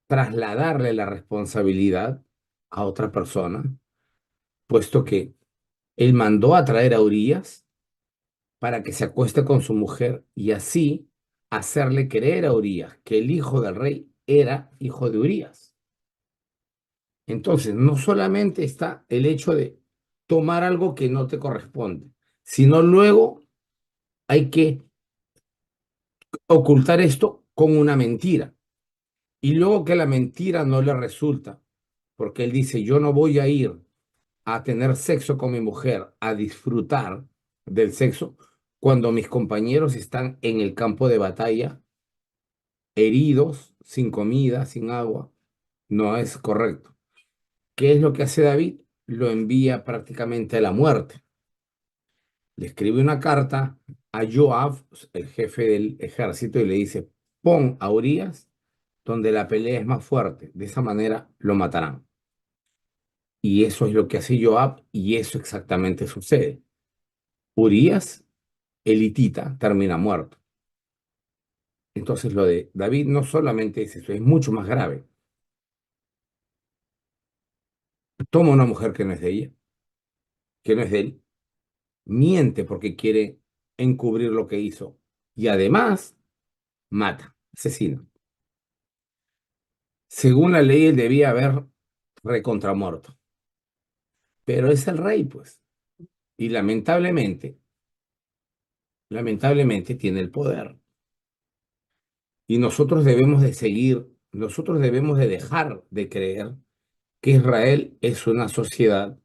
trasladarle la responsabilidad a otra persona, puesto que él mandó a traer a Urías para que se acueste con su mujer y así hacerle creer a Urías que el hijo del rey era hijo de Urías. Entonces, no solamente está el hecho de tomar algo que no te corresponde, sino luego hay que ocultar esto con una mentira. Y luego que la mentira no le resulta, porque él dice, yo no voy a ir a tener sexo con mi mujer, a disfrutar del sexo, cuando mis compañeros están en el campo de batalla, heridos, sin comida, sin agua. No es correcto. ¿Qué es lo que hace David? Lo envía prácticamente a la muerte. Le escribe una carta a Joab, el jefe del ejército, y le dice, pon a Urías donde la pelea es más fuerte. De esa manera lo matarán. Y eso es lo que hace Joab y eso exactamente sucede. Urías, el hitita, termina muerto. Entonces lo de David no solamente es eso, es mucho más grave. Toma una mujer que no es de ella, que no es de él, miente porque quiere encubrir lo que hizo y además mata, asesina. Según la ley, él debía haber recontramuerto, pero es el rey, pues, y lamentablemente tiene el poder. Y nosotros debemos de seguir, nosotros debemos de dejar de creer que Israel es una sociedad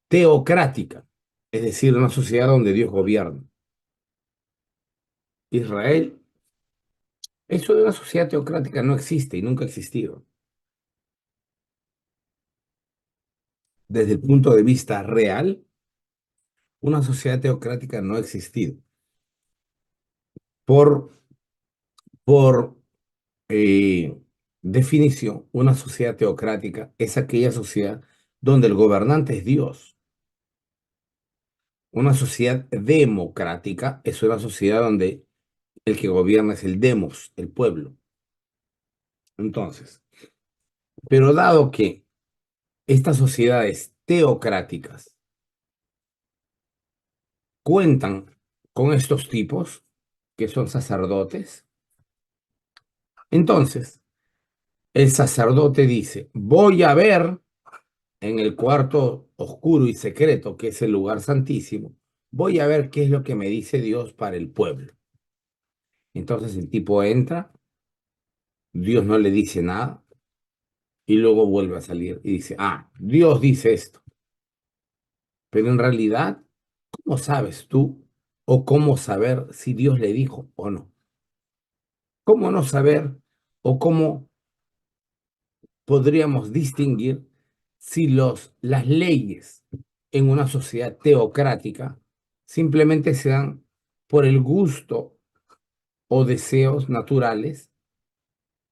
teocrática, es decir, una sociedad donde Dios gobierna. Israel, eso de una sociedad teocrática no existe y nunca ha existido. Desde el punto de vista real, una sociedad teocrática no ha existido. Por, por definición, una sociedad teocrática es aquella sociedad donde el gobernante es Dios. Una sociedad democrática es una sociedad donde el que gobierna es el demos, el pueblo. Entonces, pero dado que estas sociedades teocráticas cuentan con estos tipos, que son sacerdotes, entonces el sacerdote dice, voy a ver en el cuarto oscuro y secreto, que es el lugar santísimo, voy a ver qué es lo que me dice Dios para el pueblo. Entonces el tipo entra, Dios no le dice nada y luego vuelve a salir y dice, ah, Dios dice esto. Pero en realidad, ¿cómo sabes tú o cómo saber si Dios le dijo o no? ¿Cómo no saber o cómo podríamos distinguir si las leyes en una sociedad teocrática simplemente se dan por el gusto o deseos naturales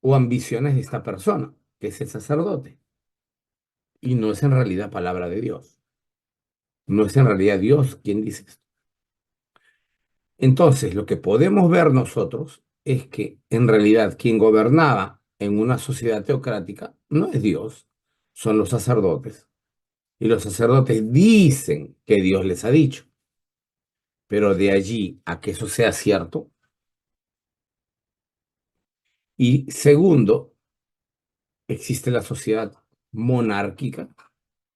o ambiciones de esta persona, que es el sacerdote, y no es en realidad palabra de Dios? No es en realidad Dios quien dice esto. Entonces, lo que podemos ver nosotros es que en realidad quien gobernaba en una sociedad teocrática no es Dios, son los sacerdotes. Y los sacerdotes dicen que Dios les ha dicho, pero de allí a que eso sea cierto. Y segundo, existe la sociedad monárquica,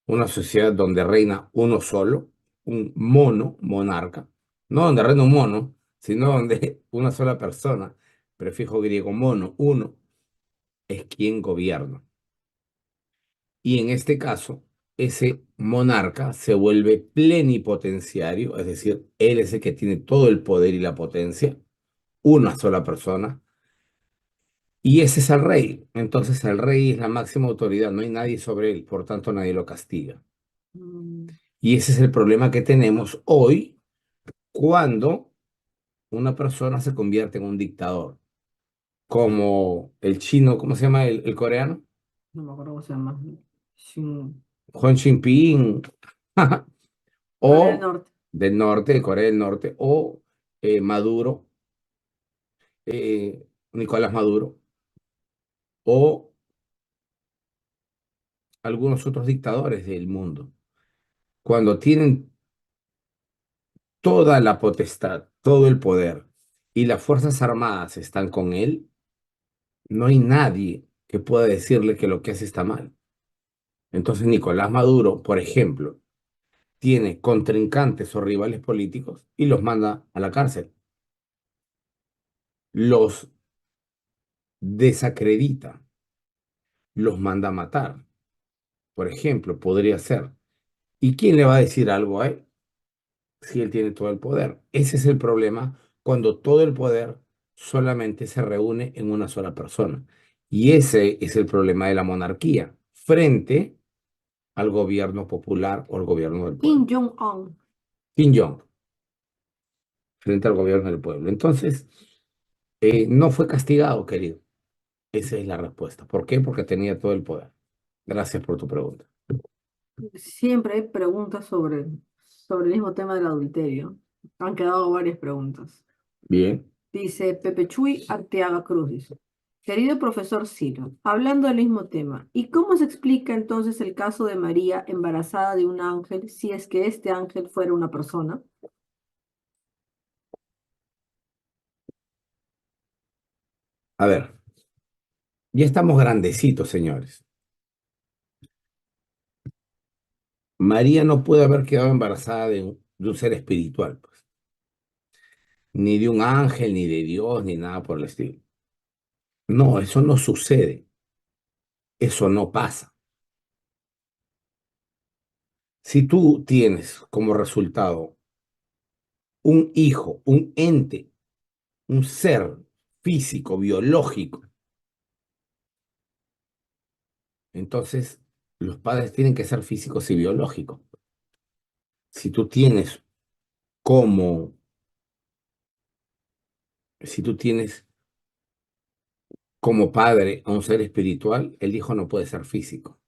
una sociedad donde reina uno solo, un mono monarca, no donde reina un mono, sino donde una sola persona, prefijo griego mono, uno, es quien gobierna. Y en este caso, ese monarca se vuelve plenipotenciario, es decir, él es el que tiene todo el poder y la potencia, una sola persona, y ese es el rey. Entonces el rey es la máxima autoridad, no hay nadie sobre él, por tanto nadie lo castiga. Mm. Y ese es el problema que tenemos hoy cuando una persona se convierte en un dictador, como el chino, ¿cómo se llama el coreano? No me acuerdo cómo se llama. Shin- Juan Jinping, Corea del o Norte. del norte, de Corea del Norte, o Maduro, Nicolás Maduro o algunos otros dictadores del mundo. Cuando tienen toda la potestad, todo el poder y las Fuerzas Armadas están con él, no hay nadie que pueda decirle que lo que hace está mal. Entonces Nicolás Maduro, por ejemplo, tiene contrincantes o rivales políticos y los manda a la cárcel, los desacredita, los manda a matar. Por ejemplo, podría ser. ¿Y quién le va a decir algo a él si él tiene todo el poder? Ese es el problema cuando todo el poder solamente se reúne en una sola persona. Y ese es el problema de la monarquía frente al gobierno popular o al gobierno del Kim pueblo. Jong-un. Kim Jong, frente al gobierno del pueblo. Entonces, no fue castigado, querido. Esa es la respuesta. ¿Por qué? Porque tenía todo el poder. Gracias por tu pregunta. Siempre hay preguntas sobre el mismo tema del adulterio. Han quedado varias preguntas. Bien. Dice Pepe Chuy Arteaga Cruz. Dice, querido profesor Ciro, hablando del mismo tema, ¿y cómo se explica entonces el caso de María embarazada de un ángel si es que este ángel fuera una persona? A ver, ya estamos grandecitos, señores. María no puede haber quedado embarazada de un ser espiritual, pues, ni de un ángel, ni de Dios, ni nada por el estilo. No, eso no sucede. Eso no pasa. Si tú tienes como resultado un hijo, un ente, un ser físico, biológico, entonces los padres tienen que ser físicos y biológicos. Si tú tienes como, si tú tienes como padre a un ser espiritual, el hijo no puede ser físico.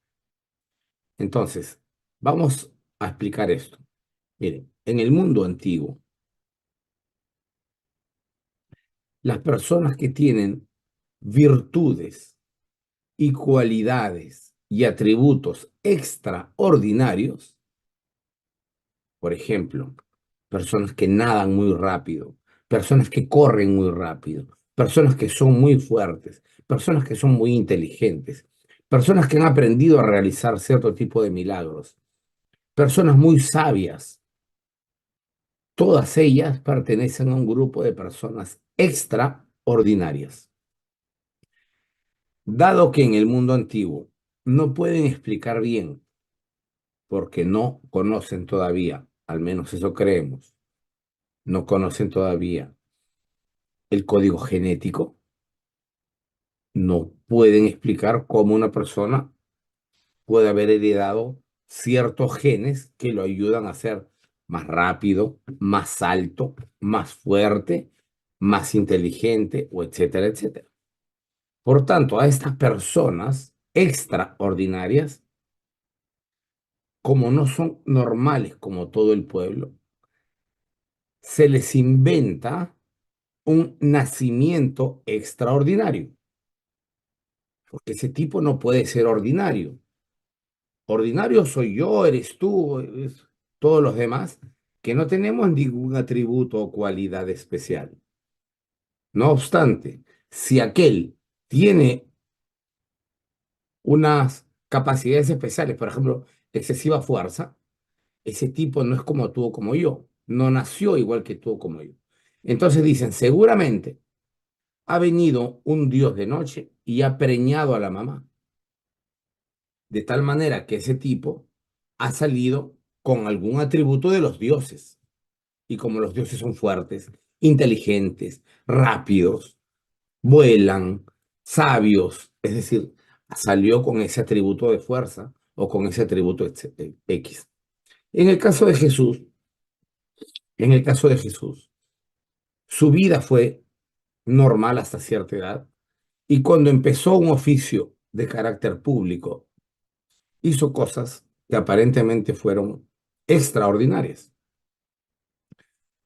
Entonces, vamos a explicar esto. Miren, en el mundo antiguo, las personas que tienen virtudes y cualidades y atributos extraordinarios, por ejemplo, personas que nadan muy rápido, personas que corren muy rápido, personas que son muy fuertes, personas que son muy inteligentes, personas que han aprendido a realizar cierto tipo de milagros, personas muy sabias. Todas ellas pertenecen a un grupo de personas extraordinarias. Dado que en el mundo antiguo no pueden explicar bien porque no conocen todavía, al menos eso creemos, no conocen todavía el código genético, no pueden explicar cómo una persona puede haber heredado ciertos genes que lo ayudan a ser más rápido, más alto, más fuerte, más inteligente, o etcétera, etcétera. Por tanto, a estas personas extraordinarias, como no son normales como todo el pueblo, se les inventa un nacimiento extraordinario, porque ese tipo no puede ser ordinario. Ordinario soy yo, eres tú, todos los demás, que no tenemos ningún atributo o cualidad especial. No obstante, si aquel tiene unas capacidades especiales, por ejemplo, excesiva fuerza, ese tipo no es como tú o como yo, no nació igual que tú o como yo. Entonces dicen, seguramente ha venido un dios de noche y ha preñado a la mamá, de tal manera que ese tipo ha salido con algún atributo de los dioses. Y como los dioses son fuertes, inteligentes, rápidos, vuelan, sabios, es decir, salió con ese atributo de fuerza o con ese atributo X. En el caso de Jesús, en el caso de Jesús, su vida fue normal hasta cierta edad y cuando empezó un oficio de carácter público, hizo cosas que aparentemente fueron extraordinarias.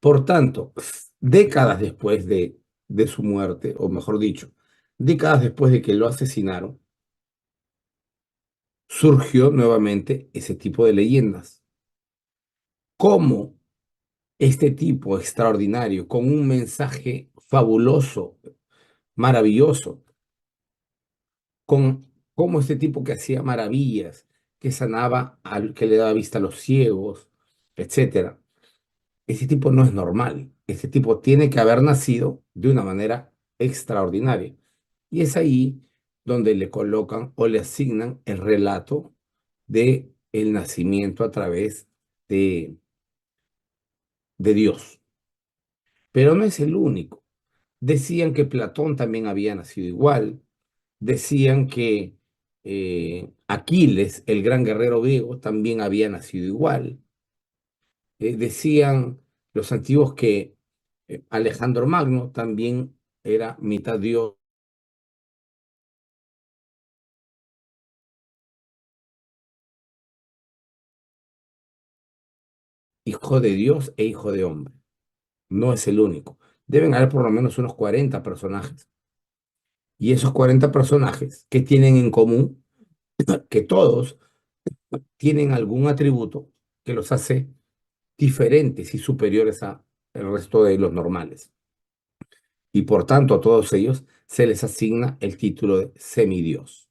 Por tanto, décadas después de de su muerte, o mejor dicho, décadas después de que lo asesinaron, surgió nuevamente ese tipo de leyendas. ¿Cómo este tipo extraordinario, con un mensaje fabuloso, maravilloso, con cómo este tipo que hacía maravillas, que sanaba al que le daba vista a los ciegos, etcétera? Ese tipo no es normal. Ese tipo tiene que haber nacido de una manera extraordinaria. Y es ahí donde le colocan o le asignan el relato de el nacimiento a través de Dios. Pero no es el único. Decían que Platón también había nacido igual. Decían que Aquiles, el gran guerrero griego, también había nacido igual. Decían los antiguos que Alejandro Magno también era mitad Dios, hijo de Dios e hijo de hombre. No es el único. Deben haber por lo menos unos 40 personajes. Y esos 40 personajes, ¿qué tienen en común? Que todos tienen algún atributo que los hace diferentes y superiores al resto de los normales. Y por tanto a todos ellos se les asigna el título de semidios.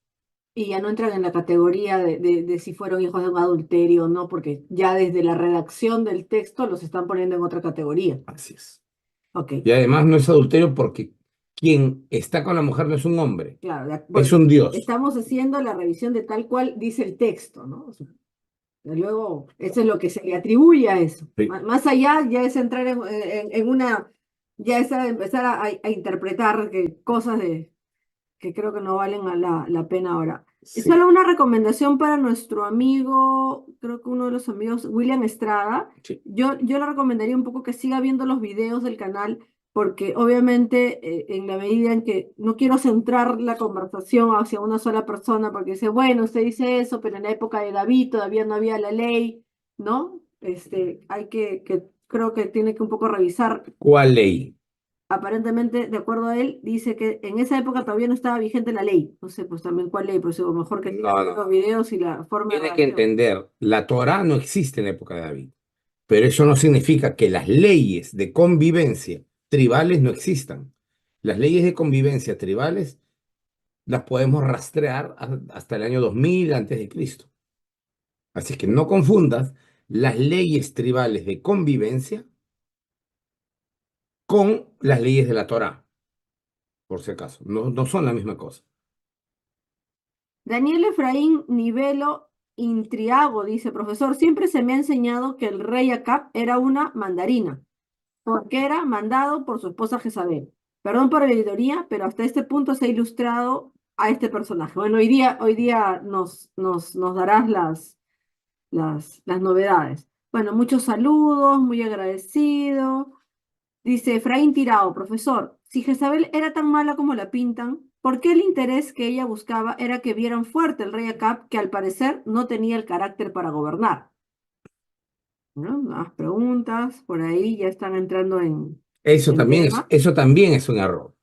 Y ya no entran en la categoría de si fueron hijos de un adulterio o no, porque ya desde la redacción del texto los están poniendo en otra categoría. Así es. Ok, Y además no es adulterio porque quien está con la mujer no es un hombre, claro, es bueno, un dios. estamos haciendo la revisión de tal cual dice el texto, ¿no? O sea, luego, eso es lo que se le atribuye a eso. Sí. Más allá ya es entrar en una, ya es empezar a interpretar cosas que creo que no valen a la pena ahora. Es Sí, solo una recomendación para nuestro amigo, creo que uno de los amigos, William Estrada. sí. Yo le recomendaría un poco que siga viendo los videos del canal, porque obviamente en la medida en que no quiero centrar la conversación hacia una sola persona, porque dice, bueno, usted dice eso, pero en la época de David todavía no había la ley, ¿no? Hay que creo que tiene que un poco revisar. ¿Cuál ley? Aparentemente, de acuerdo a él, dice que en esa época todavía no estaba vigente la ley. No sé, pues también cuál ley, pues digo, mejor que siga No, viendo los no. videos y la forma de Tiene que redacción. entender, la Torá no existe en la época de David, pero eso no significa que las leyes de convivencia tribales no existan. Las leyes de convivencia tribales las podemos rastrear hasta el año 2000 antes de Cristo. Así que no confundas las leyes tribales de convivencia con las leyes de la Torá, por si acaso. No, no son la misma cosa. Daniel Efraín Nivelo Intriago dice, profesor, siempre se me ha enseñado que el rey Acab era una mandarina, porque era mandado por su esposa Jezabel. Perdón por la editoría, pero hasta este punto se ha ilustrado a este personaje. Bueno, hoy día nos darás las novedades. Bueno, muchos saludos, muy agradecido. Dice Efraín Tirao, profesor, si Jezabel era tan mala como la pintan, ¿por qué el interés que ella buscaba era que vieran fuerte el rey Acab, que al parecer no tenía el carácter para gobernar? ¿No? Más preguntas, por ahí ya están entrando en tema. Eso también es un error.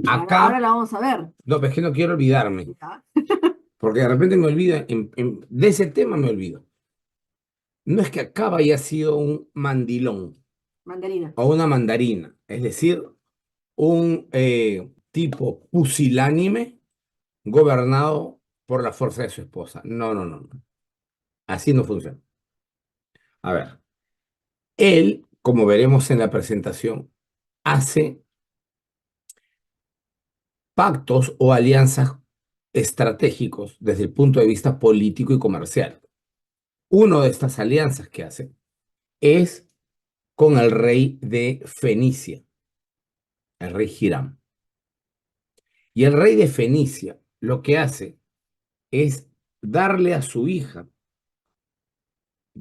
Ahora Acá, la vamos a ver. no, es que no quiero olvidarme, ¿Ya? porque de repente me olvido, de ese tema me olvido. No es que Acaba haya sido un mandilón Mandarina. o una mandarina, es decir, un tipo pusilánime gobernado por la fuerza de su esposa. No, no, no, no. Así no funciona. A ver, él, como veremos en la presentación, hace pactos o alianzas estratégicos desde el punto de vista político y comercial. Una de estas alianzas que hace es con el rey de Fenicia, el rey Hiram. Y el rey de Fenicia lo que hace es darle a su hija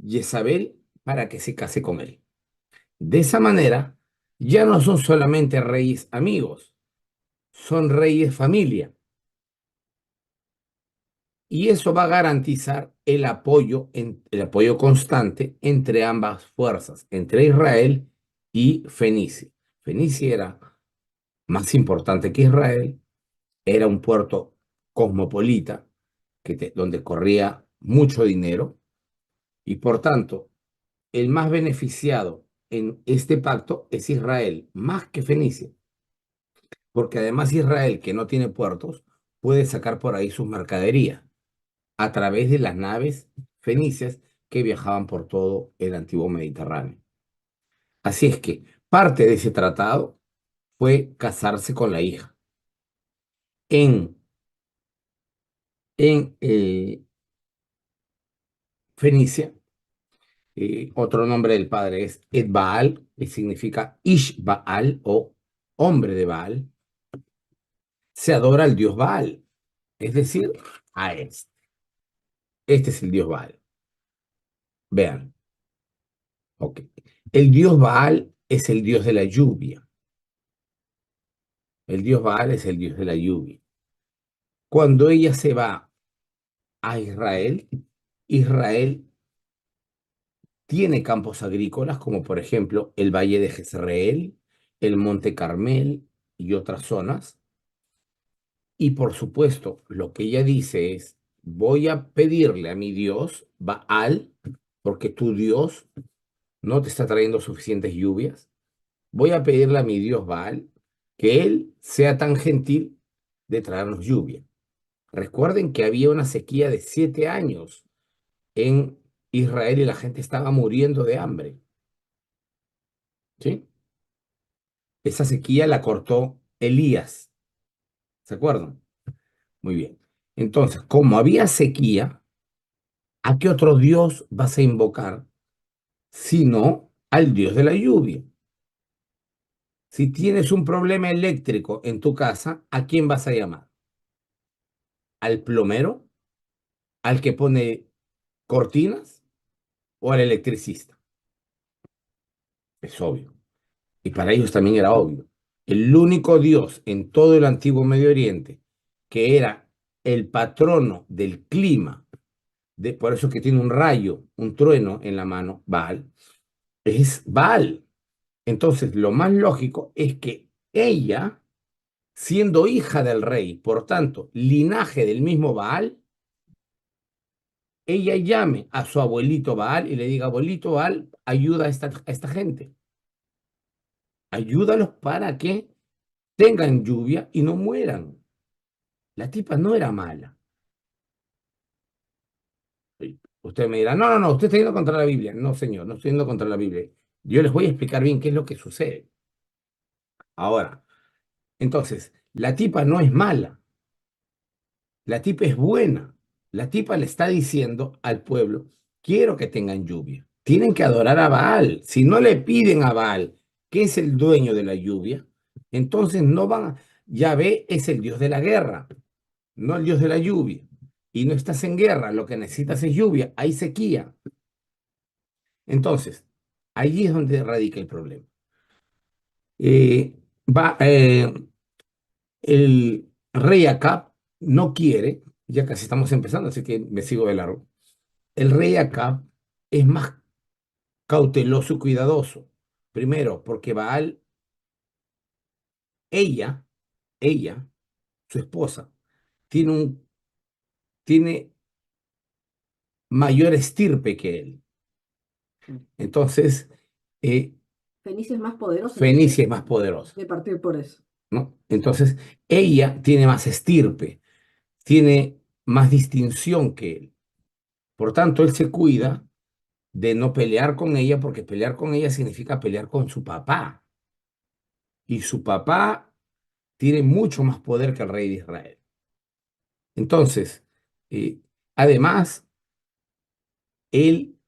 Jezabel para que se case con él. De esa manera, ya no son solamente reyes amigos, son reyes familia. Y eso va a garantizar el apoyo constante entre ambas fuerzas, entre Israel y Fenicia. Fenicia era más importante que Israel, era un puerto cosmopolita donde corría mucho dinero y por tanto el más beneficiado en este pacto es Israel, más que Fenicia, porque además Israel, que no tiene puertos, puede sacar por ahí sus mercaderías a través de las naves fenicias que viajaban por todo el antiguo Mediterráneo. Así es que parte de ese tratado fue casarse con la hija. En, en Fenicia, otro nombre del padre es Edbaal, que significa Ishbaal o hombre de Baal. Se adora al dios Baal, es decir, a este. Este es el dios Baal. Vean, ok. El dios Baal es el dios de la lluvia. El dios Baal es el dios de la lluvia. Cuando ella se va a Israel, Israel tiene campos agrícolas, como por ejemplo el Valle de Jezreel, el Monte Carmel y otras zonas. Y por supuesto, lo que ella dice es, voy a pedirle a mi Dios, Baal, porque tu Dios no te está trayendo suficientes lluvias. Voy a pedirle a mi Dios Baal que él sea tan gentil de traernos lluvia. Recuerden que había una sequía de 7 años en Israel y la gente estaba muriendo de hambre. ¿Sí? Esa sequía la cortó Elías. ¿Se acuerdan? Muy bien. Entonces, como había sequía, ¿a qué otro Dios vas a invocar sino al Dios de la lluvia? Si tienes un problema eléctrico en tu casa, ¿a quién vas a llamar? ¿Al plomero? ¿Al que pone cortinas? ¿O al electricista? Es obvio. Y para ellos también era obvio. El único Dios en todo el antiguo Medio Oriente que era el patrono del clima, por eso que tiene un rayo, un trueno en la mano, Baal, es Baal. Entonces, lo más lógico es que ella, siendo hija del rey, por tanto, linaje del mismo Baal, ella llame a su abuelito Baal y le diga, abuelito Baal, ayuda a esta gente. Ayúdalos para que tengan lluvia y no mueran. La tipa no era mala. Sí. Usted me dirá, no, no, no, usted está yendo contra la Biblia. No, señor, no estoy yendo contra la Biblia. Yo les voy a explicar bien qué es lo que sucede. Ahora, entonces, la tipa no es mala, la tipa es buena. La tipa le está diciendo al pueblo, quiero que tengan lluvia. Tienen que adorar a Baal. Si no le piden a Baal, que es el dueño de la lluvia, entonces no van a... Yahvé es el Dios de la guerra, no el Dios de la lluvia. Y no estás en guerra, lo que necesitas es lluvia, hay sequía. Entonces, allí es donde radica el problema. Eh, va, el rey Acab no quiere, ya casi estamos empezando, así que me sigo de largo. El rey Acab es más cauteloso y cuidadoso. Primero, porque Baal, ella, ella, su esposa, tiene mayor estirpe que él. Entonces, eh, Fenicia es más poderosa, entonces, Fenicia es más poderosa, de partir por eso. ¿no? Entonces, ella tiene más estirpe, tiene más distinción que él. Por tanto, él se cuida de no pelear con ella, porque pelear con ella significa pelear con su papá. Y su papá tiene mucho más poder que el rey de Israel. Entonces, eh, además, él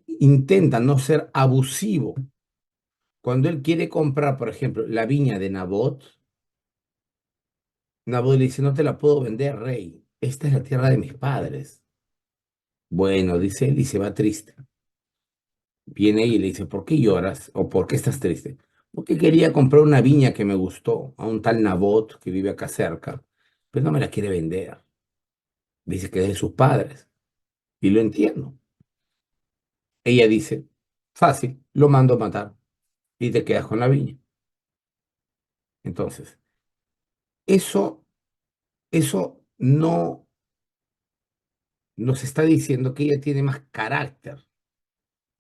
intenta no ser abusivo. Cuando él quiere comprar, por ejemplo, la viña de Nabot, Nabot le dice, no te la puedo vender, rey. Esta es la tierra de mis padres. Bueno, dice él y se va triste. Viene y le dice, ¿por qué lloras? ¿O por qué estás triste? Porque quería comprar una viña que me gustó a un tal Nabot que vive acá cerca, pero no me la quiere vender. Dice que es de sus padres. Y lo entiendo. Ella dice, fácil, lo mando a matar y te quedas con la viña. Entonces, eso, eso no nos está diciendo que ella tiene más carácter.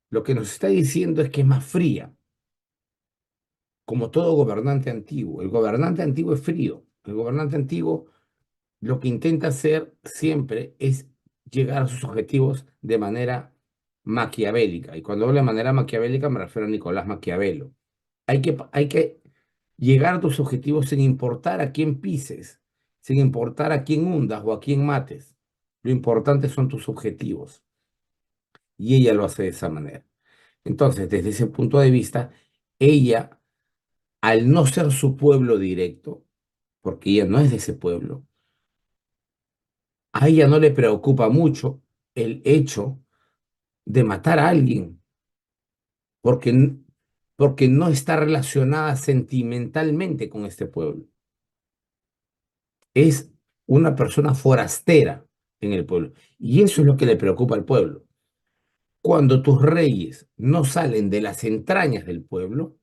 Lo que nos está diciendo es que es más fría, como todo gobernante antiguo. El gobernante antiguo es frío. El gobernante antiguo lo que intenta hacer siempre es llegar a sus objetivos de manera maquiavélica. Y cuando hablo de manera maquiavélica me refiero a Nicolás Maquiavelo. Hay que llegar a tus objetivos sin importar a quién pises, sin importar a quién hundas o a quién mates. Lo importante son tus objetivos. Y ella lo hace de esa manera. Entonces, desde ese punto de vista, ella, al no ser su pueblo directo, porque ella no es de ese pueblo, a ella no le preocupa mucho el hecho de matar a alguien, porque, porque no está relacionada sentimentalmente con este pueblo. Es una persona forastera en el pueblo. Y eso es lo que le preocupa al pueblo. Cuando tus reyes no salen de las entrañas del pueblo,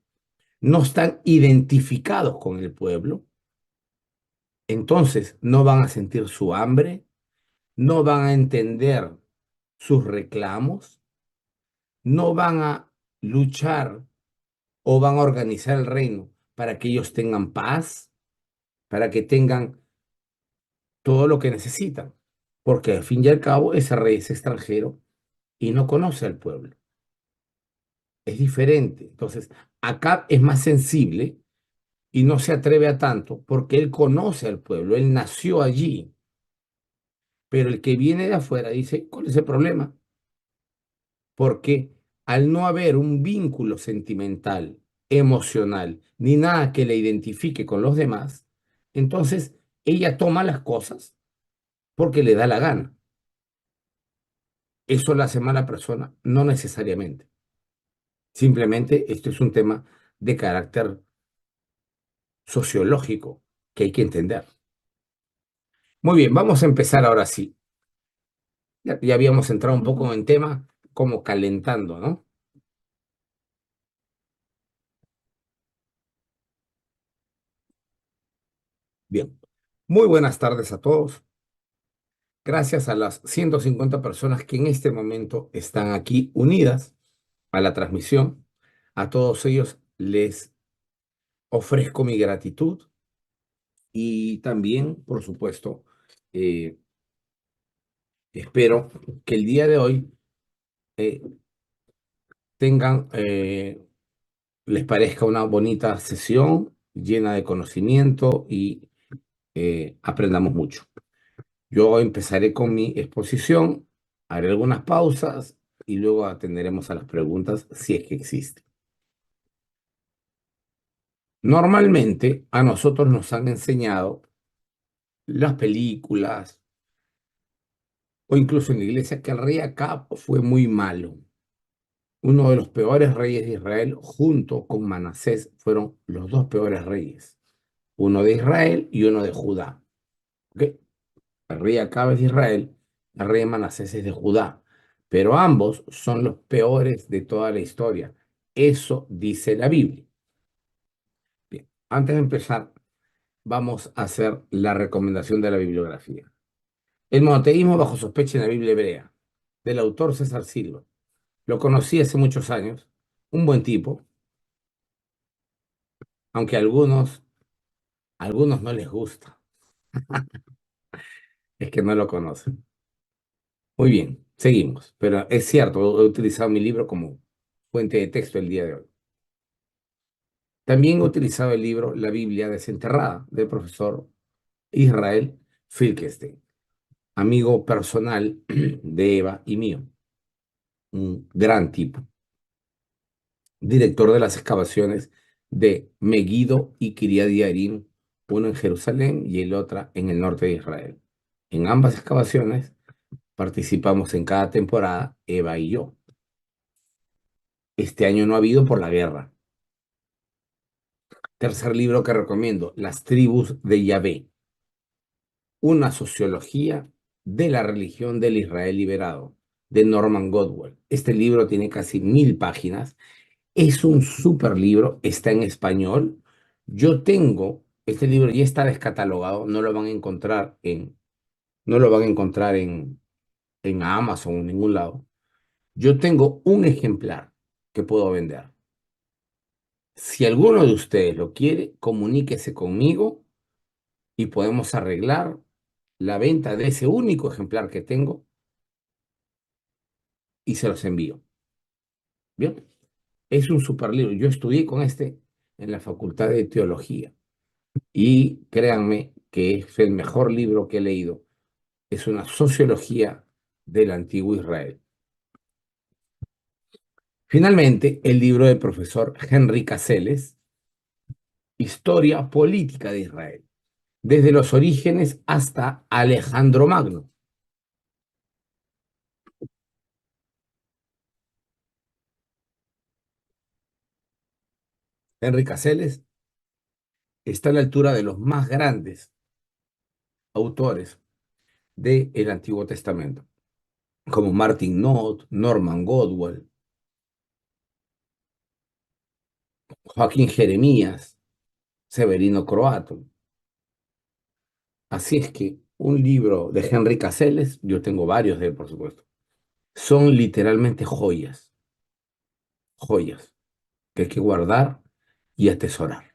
no están identificados con el pueblo, entonces no van a sentir su hambre, no van a entender sus reclamos, no van a luchar o van a organizar el reino para que ellos tengan paz, para que tengan todo lo que necesitan, porque al fin y al cabo ese rey es extranjero y no conoce al pueblo. Es diferente. Entonces, acá es más sensible y no se atreve a tanto porque él conoce al pueblo, él nació allí, pero el que viene de afuera dice, ¿cuál es el problema? Porque al no haber un vínculo sentimental, emocional, ni nada que le identifique con los demás, entonces ella toma las cosas porque le da la gana. ¿Eso la hace mala persona? No necesariamente. Simplemente esto es un tema de carácter sociológico que hay que entender. Muy bien, vamos a empezar ahora sí. Ya habíamos entrado un poco en tema como calentando, ¿no? Bien. Muy buenas tardes a todos. Gracias a las 150 personas que en este momento están aquí unidas a la transmisión. A todos ellos les ofrezco mi gratitud y también, por supuesto, eh, espero que el día de hoy eh, tengan, les parezca una bonita sesión llena de conocimiento y aprendamos mucho. Yo empezaré con mi exposición, haré algunas pausas y luego atenderemos a las preguntas si es que existen. Normalmente a nosotros nos han enseñado las películas o incluso en la iglesia que el rey Acab fue muy malo. Uno de los peores reyes de Israel junto con Manasés fueron los dos peores reyes. Uno de Israel y uno de Judá. ¿Ok? El rey Acab es de Israel, el rey Manasés es de Judá, pero ambos son los peores de toda la historia. Eso dice la Biblia. Bien, antes de empezar, vamos a hacer la recomendación de la bibliografía. El monoteísmo bajo sospecha en la Biblia hebrea, del autor César Silva. Lo conocí hace muchos años, un buen tipo, aunque a algunos no les gusta, es que no lo conocen. Muy bien, seguimos, pero es cierto, he utilizado mi libro como fuente de texto el día de hoy. También he utilizado el libro La Biblia desenterrada del profesor Israel Finkelstein, amigo personal de Eva y mío, un gran tipo, director de las excavaciones de Megiddo y Kiryat Yearim, uno en Jerusalén y el otro en el norte de Israel. En ambas excavaciones participamos en cada temporada, Eva y yo. Este año no ha habido por la guerra. Tercer libro que recomiendo, Las tribus de Yahvé, una sociología de la religión del Israel liberado, de Norman Godwell. Este libro tiene casi 1000 páginas. Es un super libro, está en español. Yo tengo, este libro ya está descatalogado, no lo van a encontrar no lo van a encontrar en Amazon o en ningún lado. Yo tengo un ejemplar que puedo vender. Si alguno de ustedes lo quiere, comuníquese conmigo y podemos arreglar la venta de ese único ejemplar que tengo y se los envío. Bien, es un super libro. Yo estudié con este en la Facultad de Teología y créanme que es el mejor libro que he leído. Es una sociología del antiguo Israel. Finalmente, el libro del profesor Henry Caseles, Historia Política de Israel, desde los orígenes hasta Alejandro Magno. Henry Caseles está a la altura de los más grandes autores del Antiguo Testamento, como Martin Knott, Norman Godwell, Joaquín Jeremías, Severino Croato. Así es que un libro de Henry Caseles, yo tengo varios de él, por supuesto, son literalmente joyas, joyas que hay que guardar y atesorar.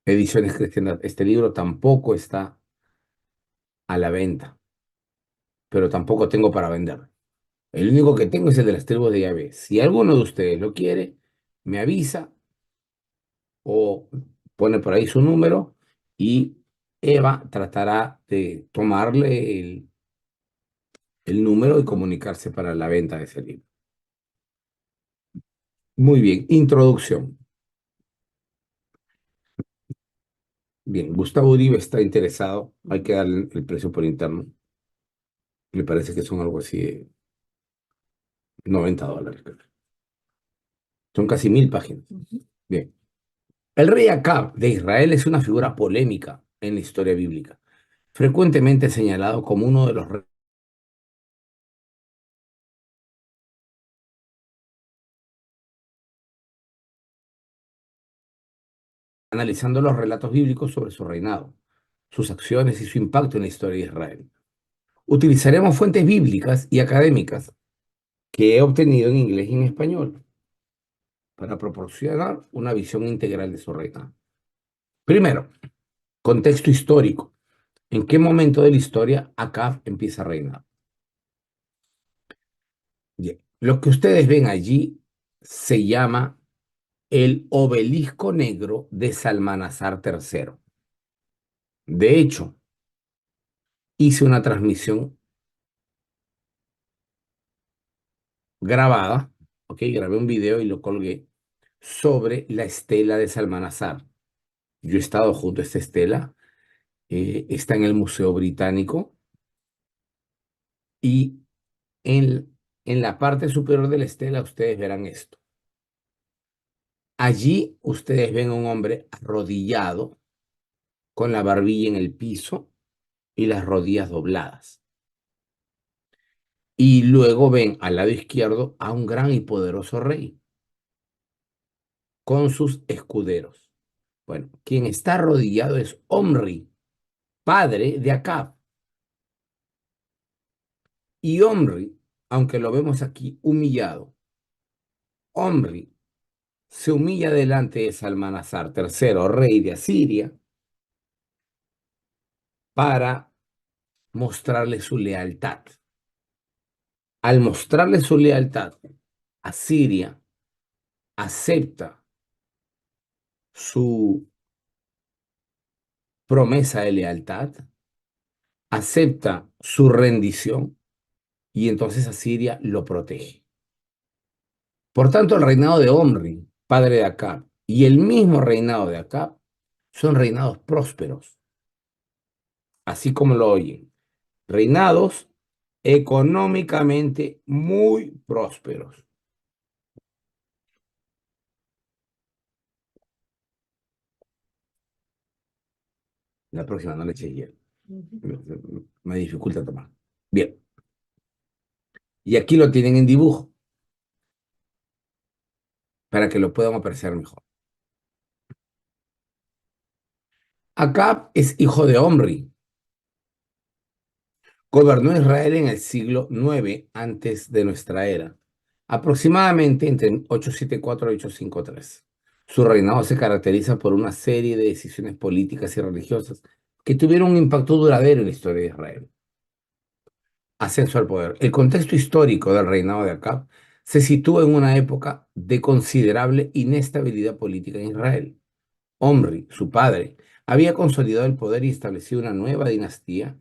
Ediciones Cristianas, este libro tampoco está a la venta, pero tampoco tengo para vender. El único que tengo es el de las tribus de Yahvé. Si alguno de ustedes lo quiere, me avisa o pone por ahí su número y Eva tratará de tomarle el número y Ujú. comunicarse para la venta de ese libro. Muy bien, introducción. Bien, Gustavo Uribe está interesado, hay que darle el precio por interno. Me parece que son algo así de $90, creo. Son casi 1000 páginas. Ujú. Bien. El rey Acab de Israel es una figura polémica en la historia bíblica, frecuentemente señalado como uno de los reyes. Analizando los relatos bíblicos sobre su reinado, sus acciones y su impacto en la historia de Israel. Utilizaremos fuentes bíblicas y académicas que he obtenido en inglés y en español para proporcionar una visión integral de su reinado. Primero, contexto histórico. ¿En qué momento de la historia Acab empieza a reinar? Bien, lo que ustedes ven allí se llama el obelisco negro de Salmanasar III. De hecho, hice una transmisión grabada, ok, grabé un video y lo colgué sobre la estela de Salmanasar. Yo he estado junto a esta estela, está en el Museo Británico y en la parte superior de la estela ustedes verán esto. Allí ustedes ven a un hombre arrodillado con la barbilla en el piso y las rodillas dobladas. Y luego ven al lado izquierdo a un gran y poderoso rey con sus escuderos. Bueno, quien está arrodillado es Omri, padre de Acab. Y Omri, aunque lo vemos aquí humillado, Omri se humilla delante de Salmanasar III, rey de Asiria, para mostrarle su lealtad. Al mostrarle su lealtad, Asiria acepta su promesa de lealtad, acepta su rendición y entonces Asiria lo protege. Por tanto, el reinado de Omri, padre de Acab, y el mismo reinado de Acab son reinados prósperos, así como lo oyen, reinados económicamente muy prósperos. La próxima no le eché hielo, Ujú. me dificulta tomar. Bien, y aquí lo tienen en dibujo para que lo puedan apreciar mejor. Acab es hijo de Omri. Gobernó Israel en el siglo IX antes de nuestra era, aproximadamente entre 874 y 853. Su reinado se caracteriza por una serie de decisiones políticas y religiosas que tuvieron un impacto duradero en la historia de Israel. Ascenso al poder. El contexto histórico del reinado de Acab se sitúa en una época de considerable inestabilidad política en Israel. Omri, su padre, había consolidado el poder y establecido una nueva dinastía,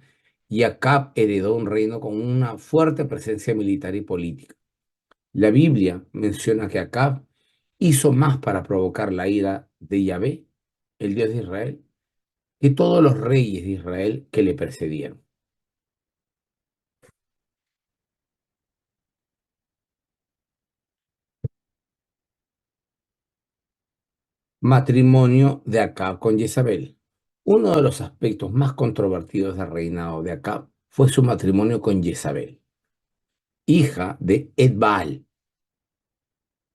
y Acab heredó un reino con una fuerte presencia militar y política. La Biblia menciona que Acab hizo más para provocar la ira de Yahvé, el Dios de Israel, que todos los reyes de Israel que le precedieron. Matrimonio de Acab con Jezabel. Uno de los aspectos más controvertidos del reinado de Acab fue su matrimonio con Jezabel, hija de Etbaal.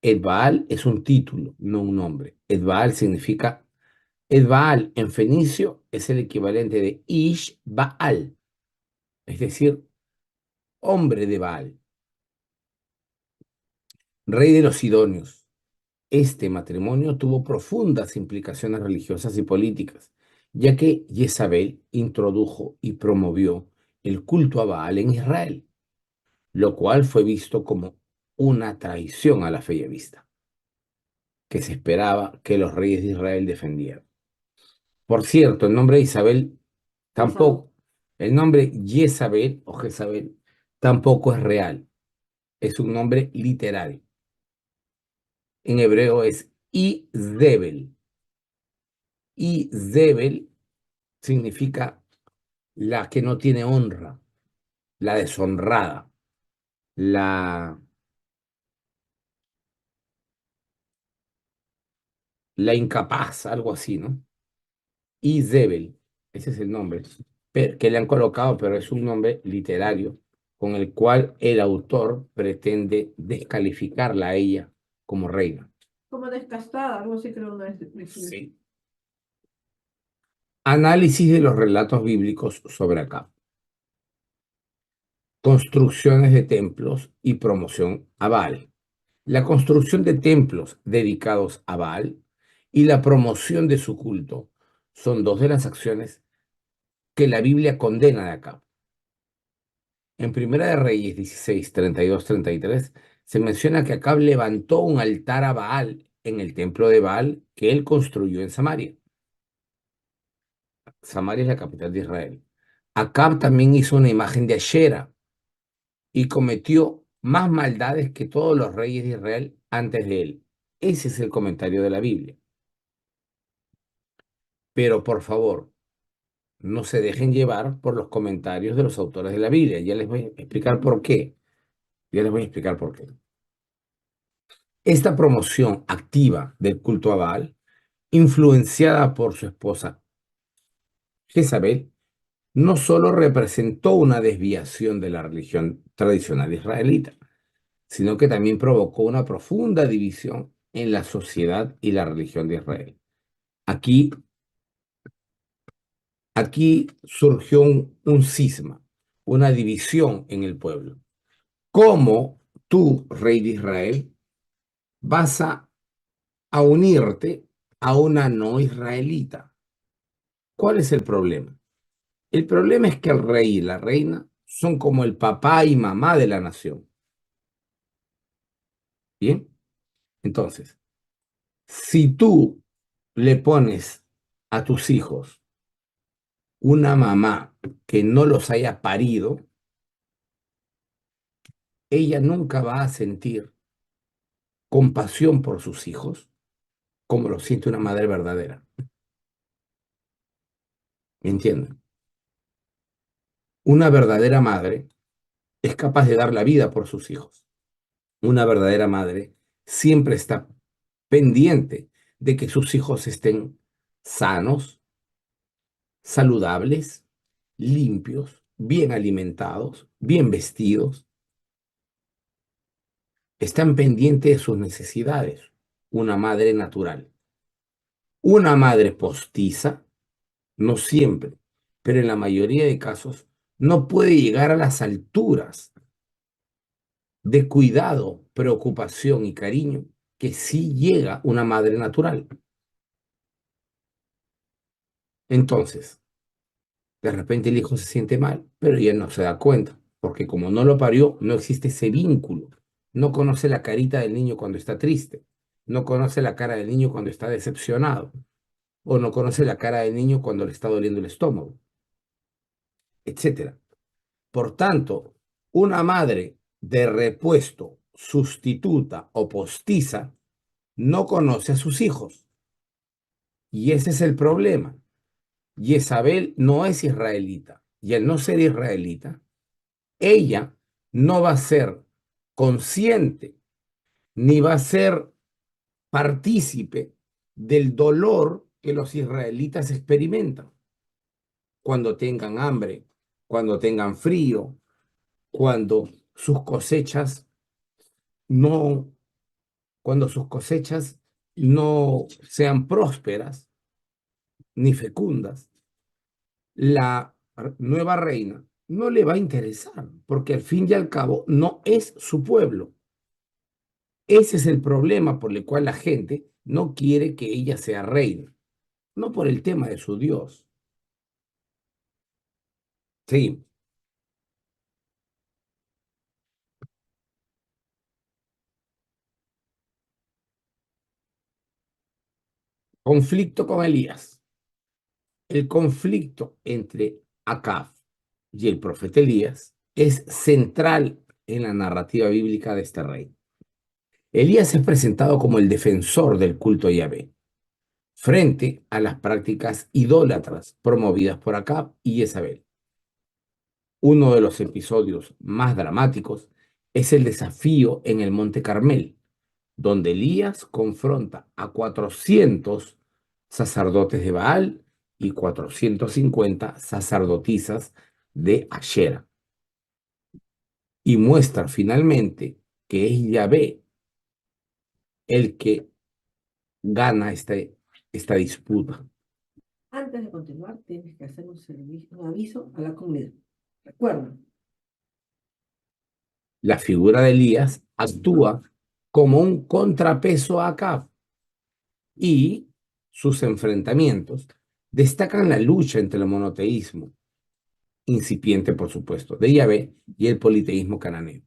Etbaal es un título, no un nombre. Etbaal significa, Etbaal en fenicio es el equivalente de Ish Baal, es decir, hombre de Baal, rey de los Sidonios. Este matrimonio tuvo profundas implicaciones religiosas y políticas, ya que Jezabel introdujo y promovió el culto a Baal en Israel, lo cual fue visto como una traición a la fe vista, que se esperaba que los reyes de Israel defendieran. Por cierto, el nombre de Isabel Jezabel. tampoco, el nombre Jezabel o Jezabel tampoco es real, es un nombre literario. En hebreo es Izebel. Izebel significa la que no tiene honra, la deshonrada, la, la incapaz, algo así, ¿no? Izebel, ese es el nombre que le han colocado, pero es un nombre literario con el cual el autor pretende descalificarla a ella como reina. Como descastada, algo así creo una descripción. Sí. Análisis de los relatos bíblicos sobre Acab. Construcciones de templos y promoción a Baal. La construcción de templos dedicados a Baal y la promoción de su culto son dos de las acciones que la Biblia condena de Acab. En Primera de Reyes 16, 32, 33, se menciona que Acab levantó un altar a Baal en el templo de Baal que él construyó en Samaria. Samaria es la capital de Israel. Acab también hizo una imagen de Asherah y cometió más maldades que todos los reyes de Israel antes de él. Ese es el comentario de la Biblia. Pero por favor, no se dejen llevar por los comentarios de los autores de la Biblia. Ya les voy a explicar por qué. Ya les voy a explicar por qué. Esta promoción activa del culto a Baal, influenciada por su esposa Jezabel, no solo representó una desviación de la religión tradicional israelita, sino que también provocó una profunda división en la sociedad y la religión de Israel. Aquí, aquí surgió un cisma, una división en el pueblo. ¿Cómo tú, rey de Israel, vas a unirte a una no israelita? ¿Cuál es el problema? El problema es que el rey y la reina son como el papá y mamá de la nación. ¿Bien? Entonces, si tú le pones a tus hijos una mamá que no los haya parido, ella nunca va a sentir compasión por sus hijos como lo siente una madre verdadera. ¿Me entienden? Una verdadera madre es capaz de dar la vida por sus hijos. Una verdadera madre siempre está pendiente de que sus hijos estén sanos, saludables, limpios, bien alimentados, bien vestidos. Están pendientes de sus necesidades. Una madre natural. Una madre postiza no siempre, pero en la mayoría de casos no puede llegar a las alturas de cuidado, preocupación y cariño que sí llega una madre natural. Entonces, de repente el hijo se siente mal, pero ella no se da cuenta, porque como no lo parió, no existe ese vínculo. No conoce la carita del niño cuando está triste, no conoce la cara del niño cuando está decepcionado, o no conoce la cara del niño cuando le está doliendo el estómago, etcétera. Por tanto, una madre de repuesto, sustituta o postiza no conoce a sus hijos. Y ese es el problema. Jezabel no es israelita. Y al no ser israelita, ella no va a ser consciente ni va a ser partícipe del dolor que los israelitas experimentan cuando tengan hambre, cuando tengan frío, cuando sus cosechas no, cuando sus cosechas no sean prósperas ni fecundas. La nueva reina no le va a interesar, porque al fin y al cabo no es su pueblo. Ese es el problema por el cual la gente no quiere que ella sea reina, no por el tema de su Dios. Sí, conflicto con Elías. El conflicto entre Acab y el profeta Elías es central en la narrativa bíblica de este rey. Elías es presentado como el defensor del culto a Yahvé, frente a las prácticas idólatras promovidas por Acab y Jezabel. Uno de los episodios más dramáticos es el desafío en el Monte Carmel, donde Elías confronta a 400 sacerdotes de Baal y 450 sacerdotisas de Ashera, y muestra finalmente que es Yahvé el que gana esta disputa. Antes de continuar, tienes que hacer un aviso a la comunidad. Recuerda, La figura de Elías actúa como un contrapeso a Acab y sus enfrentamientos destacan la lucha entre el monoteísmo, incipiente por supuesto, de Yahvé y el politeísmo cananeo.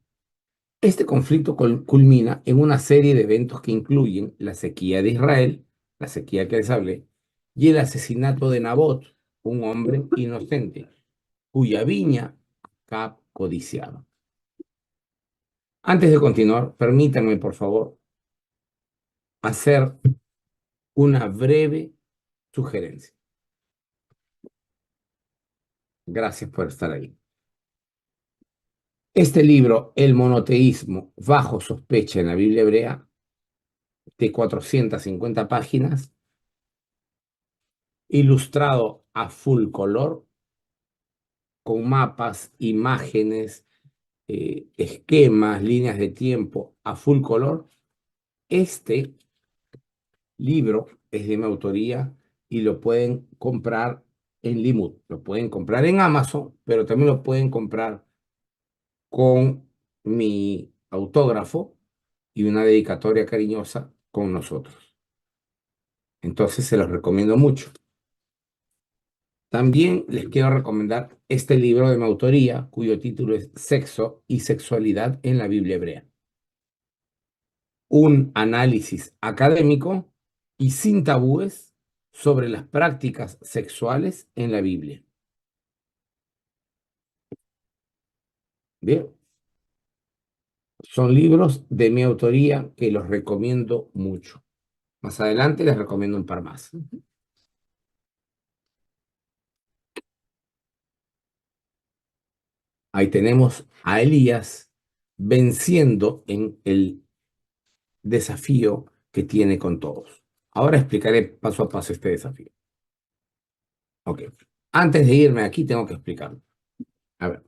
Este conflicto culmina en una serie de eventos que incluyen la sequía de Israel, la sequía que les hablé, y el asesinato de Nabot, un hombre inocente, cuya viña Acab codiciaba. Antes de continuar, permítanme, por favor, hacer una breve sugerencia. Gracias por estar ahí. Este libro, El monoteísmo bajo sospecha en la Biblia hebrea, de 450 páginas, ilustrado a full color, con mapas, imágenes, esquemas, líneas de tiempo a full color. Este libro es de mi autoría y lo pueden comprar en Limud. Lo pueden comprar en Amazon, pero también lo pueden comprar con mi autógrafo y una dedicatoria cariñosa con nosotros. Entonces se los recomiendo mucho. También les quiero recomendar este libro de mi autoría, cuyo título es Sexo y sexualidad en la Biblia hebrea. Un análisis académico y sin tabúes sobre las prácticas sexuales en la Biblia. Bien, son libros de mi autoría que los recomiendo mucho. Más adelante les recomiendo un par más. Ahí tenemos a Elías venciendo en el desafío que tiene con todos. Ahora explicaré paso a paso este desafío. Ok. Antes de irme aquí tengo que explicarlo. A ver,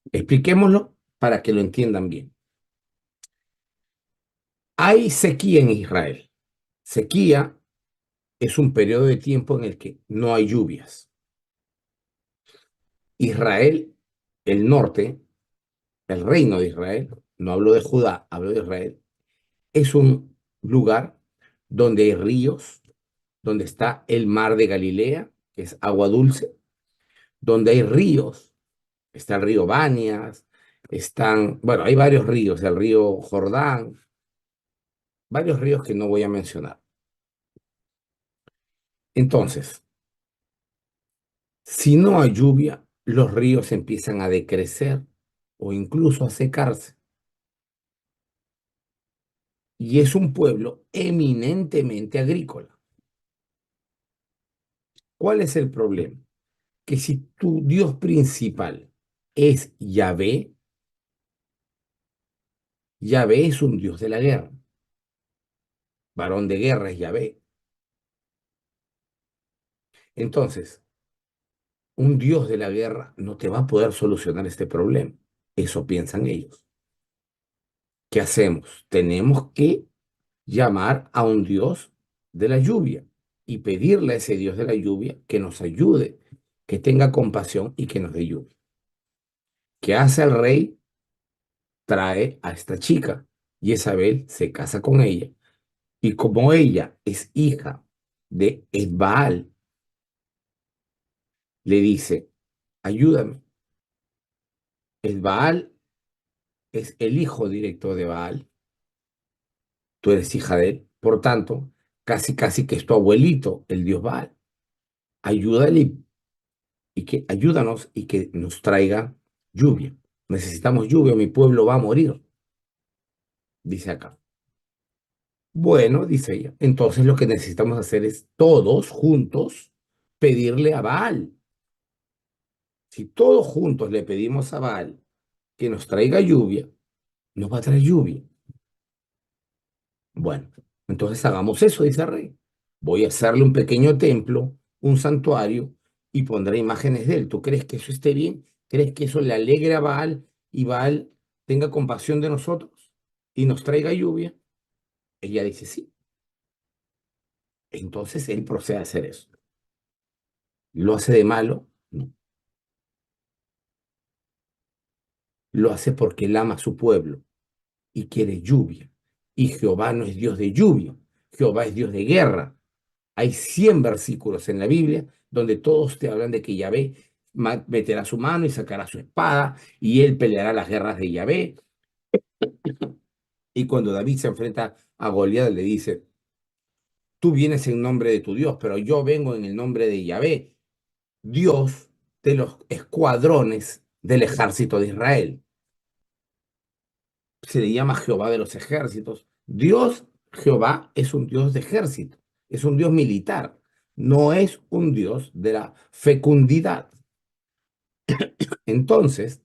expliquémoslo para que lo entiendan bien. Hay sequía en Israel. Sequía es un periodo de tiempo en el que no hay lluvias. Israel, el norte, el reino de Israel, no hablo de Judá, hablo de Israel, es un lugar donde hay ríos, donde está el mar de Galilea, que es agua dulce, donde hay ríos, está el río Banias, bueno, hay varios ríos, el río Jordán, varios ríos que no voy a mencionar. Entonces, si no hay lluvia, los ríos empiezan a decrecer o incluso a secarse. Y es un pueblo eminentemente agrícola. ¿Cuál es el problema? Que si tu Dios principal es Yahvé, Yahvé es un Dios de la guerra. Varón de guerra es Yahvé. Entonces, un Dios de la guerra no te va a poder solucionar este problema. Eso piensan ellos. ¿Qué hacemos? Tenemos que llamar a un Dios de la lluvia y pedirle a ese Dios de la lluvia que nos ayude, que tenga compasión y que nos dé lluvia. ¿Qué hace el rey? Trae a esta chica. Jezabel se casa con ella. Y como ella es hija de Baal, le dice, ayúdame. Baal es el hijo directo de Baal. Tú eres hija de él. Por tanto, casi casi que es tu abuelito, el dios Baal. Ayúdale y que ayúdanos y que nos traiga lluvia. Necesitamos lluvia, mi pueblo va a morir, dice acá. Bueno, dice ella, entonces lo que necesitamos hacer es todos juntos pedirle a Baal. Si todos juntos le pedimos a Baal que nos traiga lluvia, nos va a traer lluvia. Bueno, entonces hagamos eso, dice el rey. Voy a hacerle un pequeño templo, un santuario, y pondré imágenes de él. ¿Tú crees que eso esté bien? ¿Crees que eso le alegre a Baal y Baal tenga compasión de nosotros y nos traiga lluvia? Ella dice sí. Entonces él procede a hacer eso. ¿Lo hace de malo? No. Lo hace porque él ama a su pueblo y quiere lluvia. Y Jehová no es Dios de lluvia, Jehová es Dios de guerra. Hay 100 versículos en la Biblia donde todos te hablan de que Yahvé meterá su mano y sacará su espada y él peleará las guerras de Yahvé. Y cuando David se enfrenta a Goliat le dice, tú vienes en nombre de tu Dios, pero yo vengo en el nombre de Yahvé, Dios de los escuadrones del ejército de Israel. Se le llama Jehová de los ejércitos. Dios, Jehová, es un Dios de ejército, es un Dios militar, no es un Dios de la fecundidad. Entonces,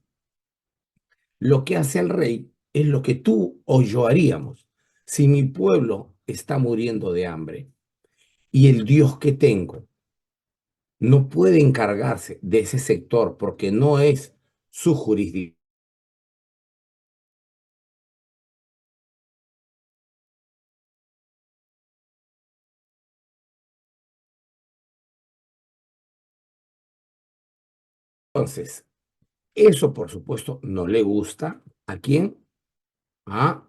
lo que hace el rey es lo que tú o yo haríamos. Si mi pueblo está muriendo de hambre y el Dios que tengo no puede encargarse de ese sector porque no es su jurisdicción, entonces, eso por supuesto no le gusta a quién, a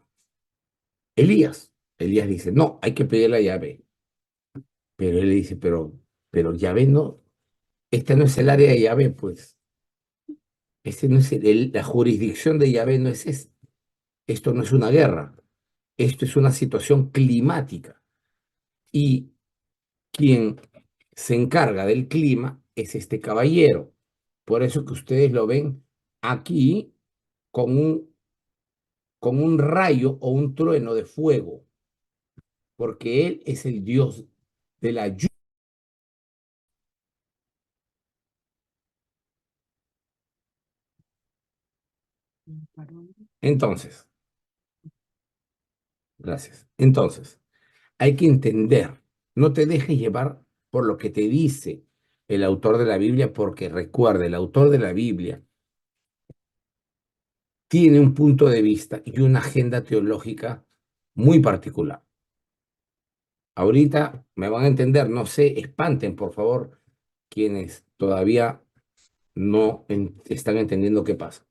Elías. Elías dice, no, hay que pedirle a Yahvé. Pero él le dice, pero Yahvé no, esta no es el área de Yahvé, pues. Este no es la jurisdicción de Yahvé no es esta. Esto no es una guerra, esto es una situación climática. Y quien se encarga del clima es este caballero. Por eso que ustedes lo ven aquí con un rayo o un trueno de fuego, porque él es el Dios de la lluvia. Entonces, gracias. Entonces, hay que entender, no te dejes llevar por lo que te dice el autor de la Biblia, porque recuerda, el autor de la Biblia tiene un punto de vista y una agenda teológica muy particular. Ahorita me van a entender, no se espanten, por favor, quienes todavía no están entendiendo qué pasa.